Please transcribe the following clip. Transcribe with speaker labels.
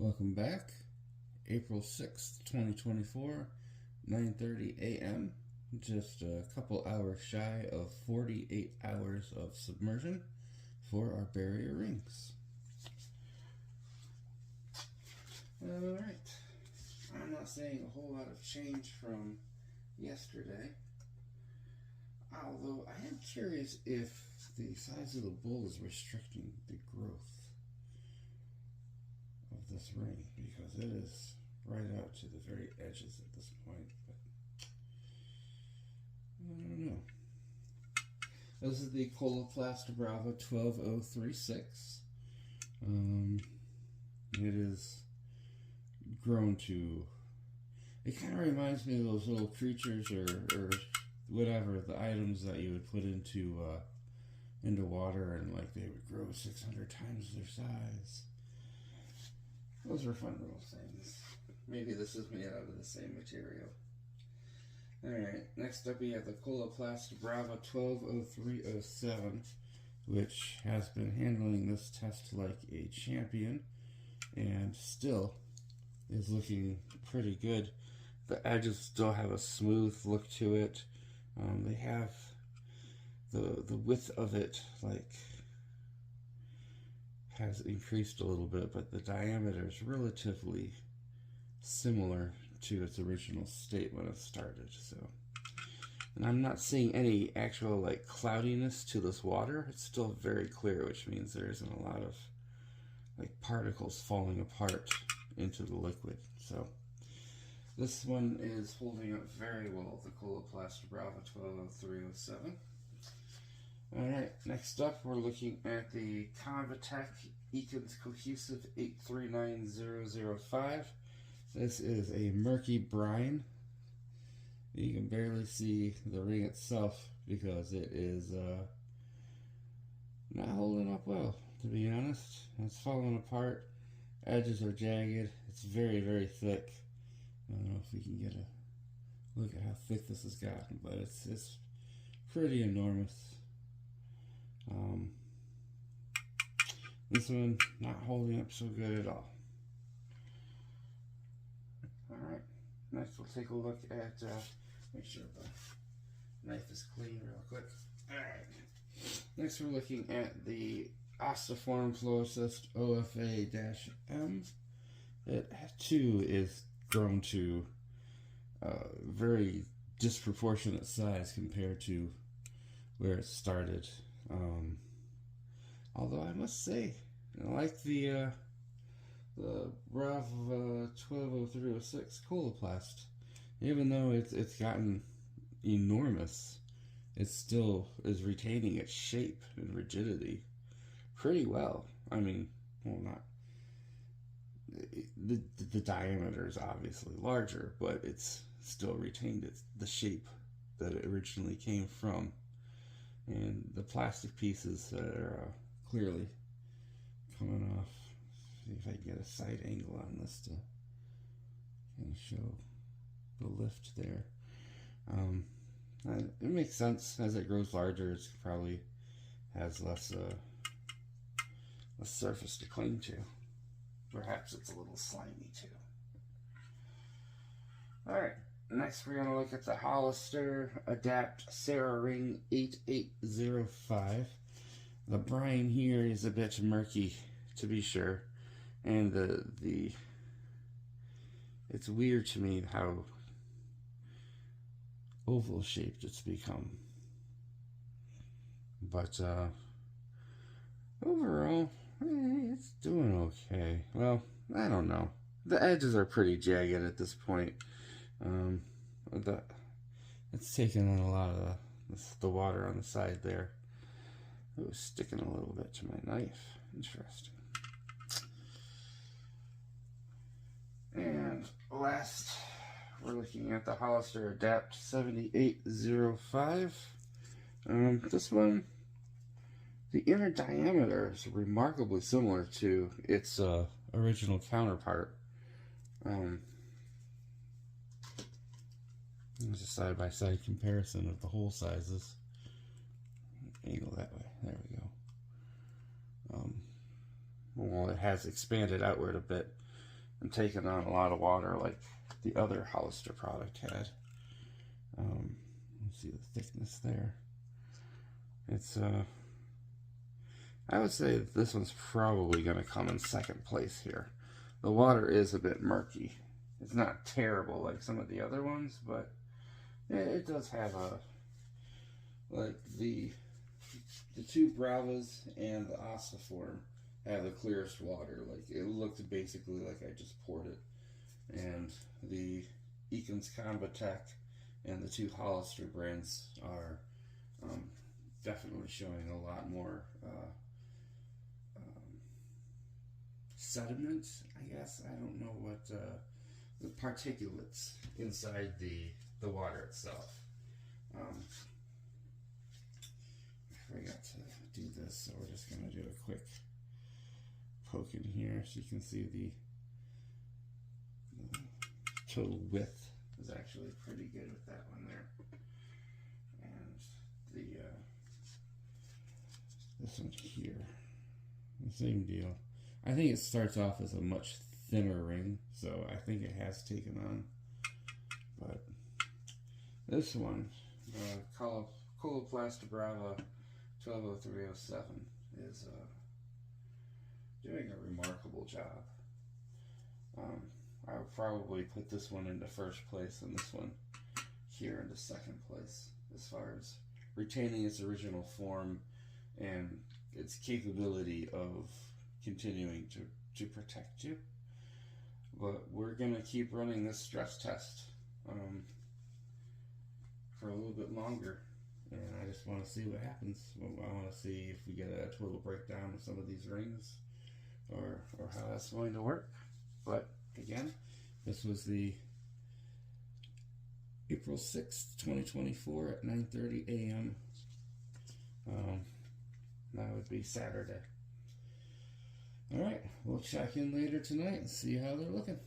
Speaker 1: Welcome back. April 6th, 2024, 9:30 a.m. Just a couple hours shy of 48 hours of submersion for our barrier rings. Alright. I'm not seeing a whole lot of change from yesterday. Although I am curious if the size of the bull is restricting the growth of this ring, because it is right out to the very edges at this point. But I don't know. This is the Coloplast Brava 12036. It is grown to. It kind of reminds me of those little creatures or whatever, the items that you would put into water, and like they would grow 600 times their size. Those are fun little things. Maybe this is made out of the same material. Alright, next up we have the Coloplast Brava 120307, which has been handling this test like a champion and still is looking pretty good. The edges still have a smooth look to it. They have the width of it has increased a little bit, but the diameter is relatively similar to its original state when it started. So, and I'm not seeing any actual cloudiness to this water. It's still very clear, which means there isn't a lot of particles falling apart into the liquid. So this one is holding up very well, the Coloplast Brava 1200307. Alright, next up we're looking at the Convatec Eakins Cohesive 839005. This is a murky brine. You can barely see the ring itself because it is not holding up well, to be honest. It's falling apart. Edges are jagged. It's very, very thick. I don't know if we can get a look at how thick this has gotten, but it's pretty enormous. This one not holding up so good at all. Alright, next we'll take a look at, make sure the knife is clean real quick. Alright, next we're looking at the Osteoform Flowacyst OFA-M. It too is grown to very disproportionate size compared to where it started. Although I must say, I like the Brava 1200306 Coloplast. Even though it's gotten enormous, it still is retaining its shape and rigidity pretty well. I mean, well, not the diameter is obviously larger, but it's still retained the shape that it originally came from, and the plastic pieces are clearly coming off. See if I can get a side angle on this to kind of show the lift there. It makes sense. As it grows larger, it probably has less surface to cling to. Perhaps it's a little slimy too. Alright, next we're going to look at the Hollister Adapt Sarah Ring 8805. The brine here is a bit murky, to be sure, and it's weird to me how oval shaped it's become. But overall, it's doing okay. Well, I don't know. The edges are pretty jagged at this point. It's taken on a lot of the water on the side there. It was sticking a little bit to my knife. Interesting. And last, we're looking at the Hollister Adapt 7805. This one, the inner diameter is remarkably similar to its original counterpart. There's a side-by-side comparison of the hole sizes. Angle that way. There we go. Well, it has expanded outward a bit. and taking on a lot of water like the other Hollister product had. Let's see the thickness there. It's I would say that this one's probably going to come in second place here. The water is a bit murky. It's not terrible like some of the other ones, but it does have a, like the two Bravas and the Ossiform have the clearest water. Like it looked basically like I just poured it. And the Eakins Convatec and the two Hollister brands are definitely showing a lot more sediment, I guess. I don't know what the particulates inside the water itself. I forgot to do this, so we're just going to do a quick poke in here so you can see the total width is actually pretty good with that one there. And the this one here, the same deal. I think it starts off as a much thinner ring, so I think it has taken on. But this one, Coloplast Brava 120307, is doing a remarkable job. I would probably put this one into first place and this one here into second place as far as retaining its original form and its capability of continuing to protect you. But we're going to keep running this stress test for a little bit longer, and I just want to see what happens. I want to see if we get a total breakdown of some of these rings or how that's going to work. But again, this was the April 6th, 2024 at 9:30 a.m. That would be Saturday. Alright, we'll check in later tonight and see how they're looking.